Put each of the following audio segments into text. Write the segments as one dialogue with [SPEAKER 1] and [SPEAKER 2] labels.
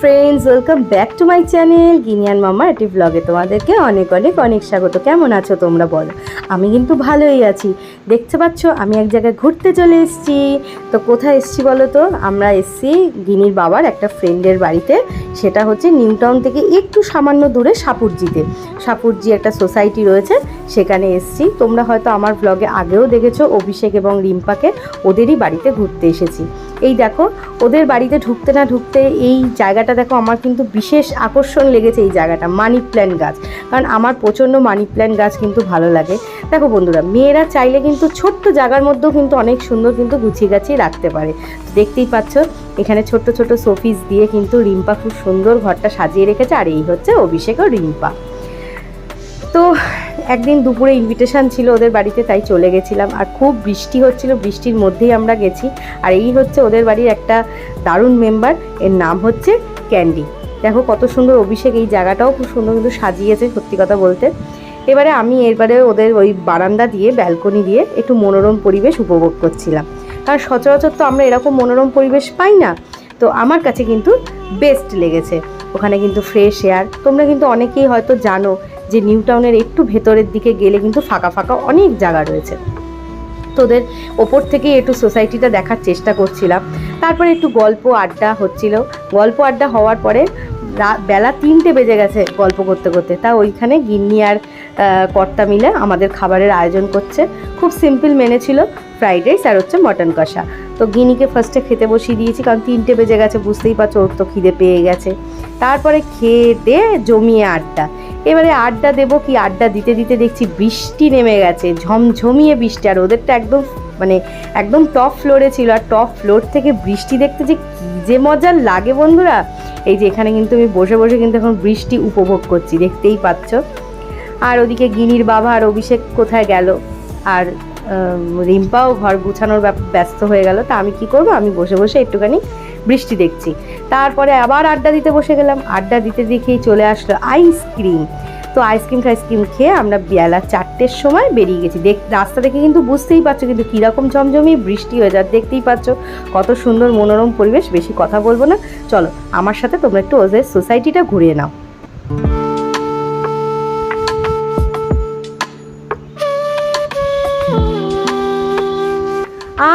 [SPEAKER 1] Friends, welcome back to my channel গিনিয়ান মামা এটি ব্লগে তোমাদেরকে অনেক অনেক অনেক স্বাগত। কেমন আছো তোমরা বলো? আমি কিন্তু ভালোই আছি। দেখতে পাচ্ছ আমি এক জায়গায় ঘুরতে চলে এসেছি। তো কোথায় এসেছি বলো তো? আমরা এসেছি গিনির বাবার একটা ফ্রেন্ডের বাড়িতে। সেটা হচ্ছে নিউ টাউন থেকে একটু সামান্য দূরে সাপুরজিতে। সাপুরজি একটা সোসাইটি রয়েছে, সেখানে এসেছি। তোমরা হয়তো আমার ব্লগে আগেও দেখেছো অভিষেক এবং রিম্পাকে ওদেরই বাড়িতে ঘুরতে এসেছি। এই দেখো ওদের বাড়িতে ঢুকতে না ঢুকতে এই জায়গাটা দেখো, আমার কিন্তু বিশেষ আকর্ষণ লেগেছে এই জায়গাটা। মানি প্ল্যান্ট গাছ, কারণ আমার প্রচণ্ড মানি প্ল্যান্ট গাছ কিন্তু ভালো লাগে। দেখো বন্ধুরা, মেয়েরা চাইলে কিন্তু ছোট্ট জায়গার মধ্যেও কিন্তু অনেক সুন্দর কিন্তু গুছিয়ে গাছিয়ে রাখতে পারে। দেখতেই পাচ্ছ এখানে ছোট্ট ছোট শোপিস দিয়ে কিন্তু রিম্পা খুব সুন্দর ঘরটা সাজিয়ে রেখেছে। আর এই হচ্ছে অভিষেক ও রিম্পা। তো একদিন দুপুরে ইনভিটেশান ছিল ওদের বাড়িতে, তাই চলে গেছিলাম। আর খুব বৃষ্টি হচ্ছিল, বৃষ্টির মধ্যেই আমরা গেছি। আর এই হচ্ছে ওদের বাড়ির একটা দারুণ মেম্বার, এর নাম হচ্ছে ক্যান্ডি। দেখো কত সুন্দর অভিষেক এই জায়গাটাও খুব সুন্দর কিন্তু সাজিয়েছে, সত্যি কথা বলতে। এবারে আমি এরবারে ওদের ওই বারান্দা দিয়ে, ব্যালকনি দিয়ে একটু মনোরম পরিবেশ উপভোগ করছিলাম। কারণ সচরাচর তো আমরা এরকম মনোরম পরিবেশ পাই না। তো আমার কাছে কিন্তু বেস্ট লেগেছে। ওখানে কিন্তু ফ্রেশ এয়ার। তোমরা কিন্তু অনেকেই হয়তো জানো যে নিউ টাউনের একটু ভেতরের দিকে গেলে কিন্তু ফাঁকা ফাঁকা অনেক জায়গা রয়েছে। তোদের ওপর থেকে একটু সোসাইটিটা দেখার চেষ্টা করছিলাম। তারপরে একটু গল্প আড্ডা হচ্ছিল। গল্প আড্ডা হওয়ার পরে বেলা 3টে বেজে গেছে গল্প করতে করতে। তা ওইখানে গিন্নি আর কর্তা মিলে আমাদের খাবারের আয়োজন করছে। খুব সিম্পল মেনে ছিল, ফ্রাইড রাইস আর হচ্ছে মটন কষা। তো গিনিকে ফার্স্টে খেতে বসিয়ে দিয়েছি, কারণ 3টে বেজে গেছে, বুঝতেই পারছো ওর তো খিদে পেয়ে গেছে। তারপরে খেয়ে দিয়ে জমিয়ে আড্ডা। এবারে আড্ডা দেবো কি, আড্ডা দিতে দিতে দেখছি বৃষ্টি নেমে গেছে, ঝমঝমিয়ে বৃষ্টি। আর ওদেরটা একদম টপ ফ্লোরে ছিল। আর টপ ফ্লোর থেকে বৃষ্টি দেখতে যে কী যে মজার লাগে বন্ধুরা। এই যে এখানে কিন্তু আমি বসে বসে কিন্তু এখন বৃষ্টি উপভোগ করছি, দেখতেই পাচ্ছ। আর ওদিকে গিনির বাবা আর অভিষেক কোথায় গেল, আর রিম্পাও ঘর গুছানোর ব্যস্ত হয়ে গেল। তা আমি কি করব, আমি বসে বসে একটুখানি বৃষ্টি দেখছি। তারপরে আবার আড্ডা দিতে বসে গেলাম। আড্ডা দিতে দেখেই চলে আসলো আইসক্রিম। তো আইসক্রিম খেয়ে আমরা বেলা 4টের সময় বেরিয়ে গেছি। রাস্তা দেখে কিন্তু বুঝতেই পারছো কিন্তু কীরকম ঝমঝমি বৃষ্টি হয়ে যায়। দেখতেই পাচ্ছ কত সুন্দর মনোরম পরিবেশ। বেশি কথা বলবো না, চলো আমার সাথে তোমরা একটু ওদের সোসাইটিটা ঘুরিয়ে নাও।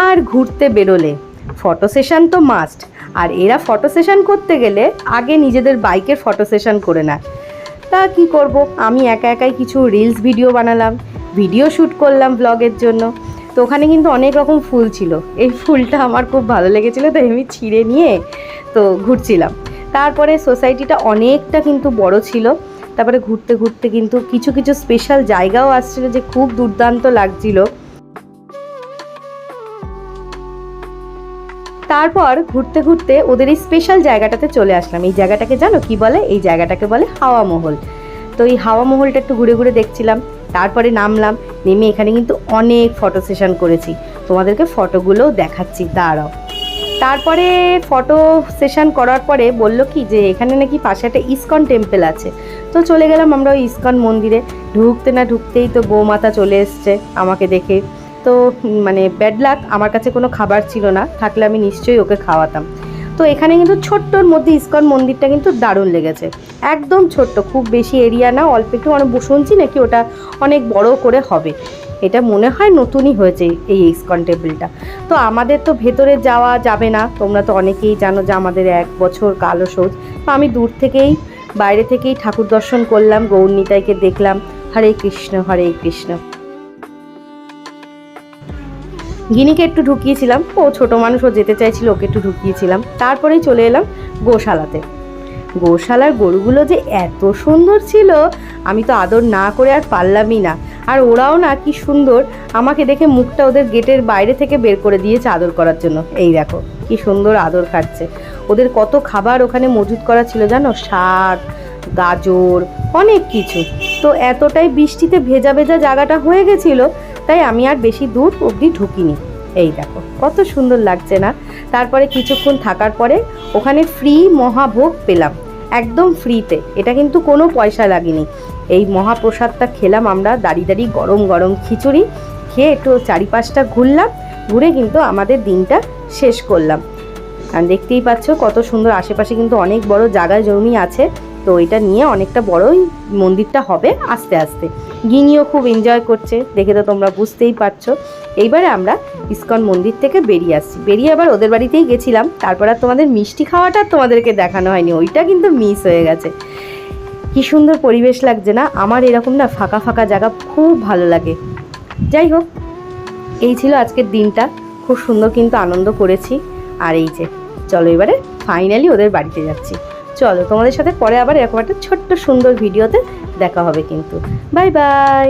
[SPEAKER 1] আর ঘুরতে বেরোলে ফটো সেশন তো মাস্ট। আর এরা ফটো সেশন করতে গেলে আগে নিজেদের বাইকের ফটো সেশন করে নেয়। তা কি করব, আমি একা একাই কিছু রিলস ভিডিও বানালাম, ভিডিও শ্যুট করলাম ব্লগের জন্য। তো ওখানে কিন্তু অনেক রকম ফুল ছিল। এই ফুলটা আমার খুব ভালো লেগেছিলো, তাই আমি ছিঁড়ে নিয়ে তো ঘুরছিলাম। তারপরে সোসাইটিটা অনেকটা কিন্তু বড় ছিল। তারপরে ঘুরতে ঘুরতে কিন্তু কিছু কিছু স্পেশাল জায়গাও আসছিলো যে খুব দুর্দান্ত লাগছিল। তারপর ঘুরতে ঘুরতে ওদের এই স্পেশাল জায়গাটাতে চলে আসলাম। এই জায়গাটাকে জানো কি বলে? এই জায়গাটাকে বলে হাওয়া মহল। তো এই হাওয়া মহলটা একটু ঘুরে ঘুরে দেখছিলাম। তারপরে নামলাম, নেমে এখানে কিন্তু অনেক ফটো সেশন করেছি। তোমাদেরকে ফটোগুলোও দেখাচ্ছি, দাঁড়াও। তারপরে ফটো সেশন করার পরে বললো কি যে এখানে নাকি পাশে একটা ইসকন টেম্পল আছে। তো চলে গেলাম আমরা ওই ইসকন মন্দিরে। ঢুকতে না ঢুকতেই তো গোমাতা চলে এসছে আমাকে দেখে। তো ব্যাড লাক, আমার কাছে কোনো খাবার ছিল না, থাকলে আমি নিশ্চয়ই ওকে খাওয়াতাম। তো এখানে কিন্তু ছোট্টর মধ্যে ইসকন মন্দিরটা কিন্তু দারুণ লেগেছে। একদম ছোট্ট, খুব বেশি এরিয়া না, অল্প একটু। শুনছি নাকি ওটা অনেক বড় করে হবে। এটা মনে হয় নতুনই হয়েছে এই ইসকন টেম্পলটা। তো আমাদের তো ভেতরে যাওয়া যাবে না, তোমরা তো অনেকেই জানো যে আমাদের 1 বছর কালো সৌজ। তো আমি দূর থেকেই, বাইরে থেকেই ঠাকুর দর্শন করলাম, গৌর নিতাইকে দেখলাম। হরে কৃষ্ণ হরে কৃষ্ণ। গিনিকে একটু ঢুকিয়েছিলাম, ও ছোটো মানুষ, ও যেতে চাইছিল, ওকে একটু ঢুকিয়েছিলাম। তারপরেই চলে এলাম গোশালাতে। গোশালার গরুগুলো যে এত সুন্দর ছিল, আমি তো আদর না করে আর পারলামই না। আর ওরাও না কি সুন্দর, আমাকে দেখে মুখটা ওদের গেটের বাইরে থেকে বের করে দিয়েছে আদর করার জন্য। এই দেখো কি সুন্দর আদর খাচ্ছে। ওদের কত খাবার ওখানে মজুত করা ছিল জানো, শাক, গাজর, অনেক কিছু। তো এতটাই বৃষ্টিতে ভেজা ভেজা জায়গাটা হয়ে গেছিলো, তাই আমি আর বেশি দূর অবধি ঢুকিনি। এই দেখো কত সুন্দর লাগছে না। তারপরে কিছুক্ষণ থাকার পরে ওখানে ফ্রি মহাভোগ পেলাম, একদম ফ্রিতে। এটা কিন্তু কোনো পয়সা লাগেনি। এই মহাপ্রসাদটা খেলাম আমরা দাঁড়িয়ে দাঁড়িয়ে, গরম গরম খিচুড়ি খেয়ে একটু চারিপাশটা ঘুরলাম। ঘুরে কিন্তু আমাদের দিনটা শেষ করলাম। আর দেখতেই পাচ্ছ কত সুন্দর, আশেপাশে কিন্তু অনেক বড় জায়গা জমি আছে। তো এটা নিয়ে অনেকটা বড়ই মন্দিরটা হবে আস্তে আস্তে। গিনিও খুব এনজয় করছে, দেখে তো তোমরা বুঝতেই পারছো। এইবারে আমরা ইসকন মন্দির থেকে বেরিয়ে আসছি, বেরিয়ে আবার ওদের বাড়িতেই গেছিলাম। তারপর আর তোমাদের মিষ্টি খাওয়াটা তোমাদেরকে দেখানো হয়নি, ওইটা কিন্তু মিস হয়ে গেছে। কি সুন্দর পরিবেশ লাগছে না? আমার এরকম না ফাঁকা ফাঁকা জায়গা খুব ভালো লাগে। যাই হোক, এই ছিল আজকের দিনটা, খুব সুন্দর কিন্তু আনন্দ করেছি। আর এই যে চলো এবারে ফাইনালি ওদের বাড়িতে যাচ্ছি। চলো তোমাদের সাথে পরে আবার এরকম একটা ছোট্ট সুন্দর ভিডিওতে দেখা হবে কিন্তু। Bye bye.